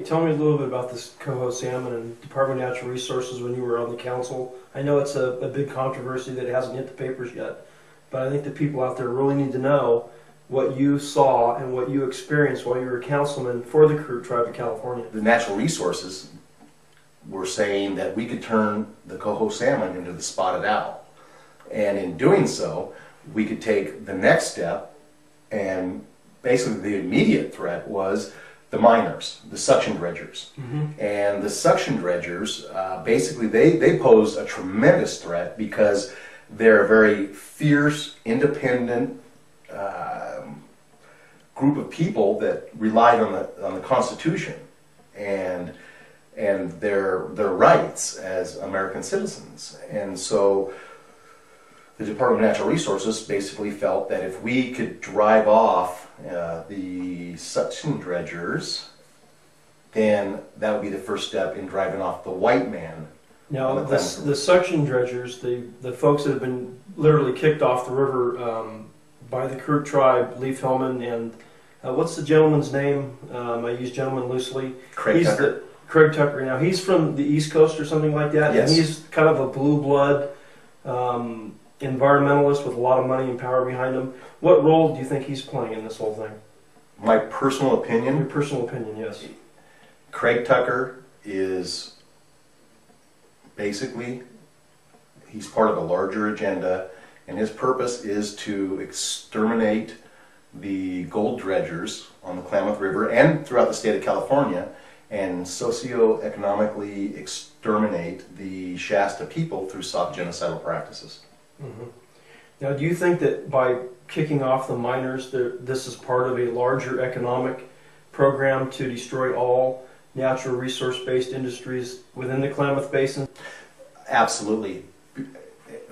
Tell me a little bit about this coho salmon and Department of Natural Resources when you were on the council. I know it's a big controversy that hasn't hit the papers yet, but I think the people out there really need to know what you saw and what you experienced while you were a councilman for the Karuk tribe of California. The natural resources were saying that we could turn the coho salmon into the spotted owl. And in doing so, we could take the next step, and basically the immediate threat was the miners, the suction dredgers. And the suction dredgers, basically they pose a tremendous threat because they're a very fierce, independent group of people that relied on the Constitution and their rights as American citizens. And so the Department of Natural Resources basically felt that if we could drive off the suction dredgers, then that would be the first step in driving off the white man. Now, the suction dredgers, the folks that have been literally kicked off the river by the Karuk tribe, Leif Hillman, and what's the gentleman's name? I use gentleman loosely. Craig Tucker. Craig Tucker. Now, he's from the East Coast or something like that, yes. And he's kind of a blue blood environmentalist with a lot of money and power behind him. What role do you think he's playing in this whole thing? My personal opinion? Your personal opinion, yes. Craig Tucker is basically, he's part of a larger agenda, and his purpose is to exterminate the gold dredgers on the Klamath River and throughout the state of California, and socioeconomically exterminate the Shasta people through soft genocidal practices. Now, do you think that by kicking off the miners, this is part of a larger economic program to destroy all natural resource-based industries within the Klamath Basin? Absolutely.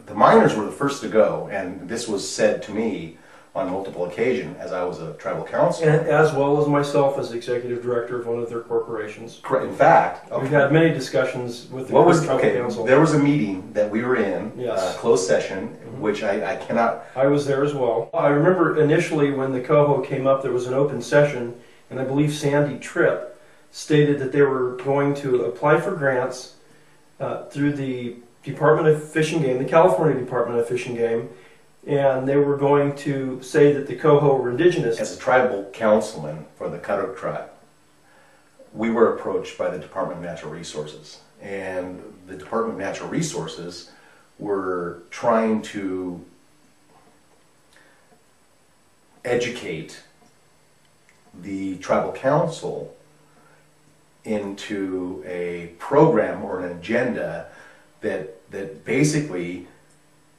The miners were the first to go, and this was said to me on multiple occasions as I was a tribal councilor. And as well as myself as executive director of one of their corporations. Correct. In fact, we've had many discussions with the tribal council. There was a meeting that we were in, yes. Closed session, which I cannot... I was there as well. I remember initially when the coho came up, there was an open session, and I believe Sandy Tripp stated that they were going to apply for grants through the Department of Fish and Game, the California Department of Fish and Game, and they were going to say that the coho were indigenous. As a tribal councilman for the Karuk tribe, we were approached by the Department of Natural Resources, and the Department of Natural Resources were trying to educate the tribal council into a program or an agenda that basically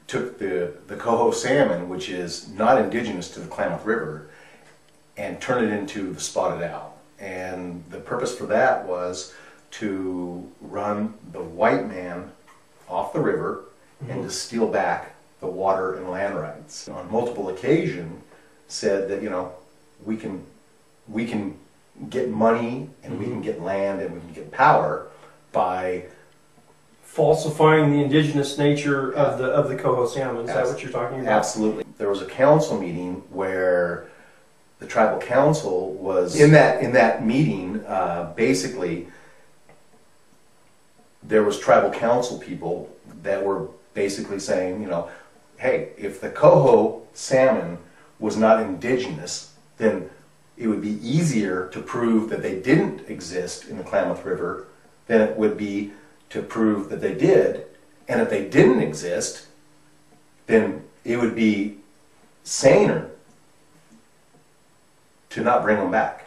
took the coho salmon, which is not indigenous to the Klamath River, and turned it into the spotted owl. And the purpose for that was to run the white man off the river and to steal back the water and land rights. On multiple occasions said that, you know, we can get money and we can get land and we can get power by falsifying the indigenous nature of the coho salmon. Is that what you're talking about? Absolutely. There was a council meeting where the tribal council was in that meeting. Basically, there was tribal council people that were basically saying, you know, hey, if the coho salmon was not indigenous, then it would be easier to prove that they didn't exist in the Klamath River than it would be to prove that they did. And if they didn't exist, then it would be saner to not bring them back.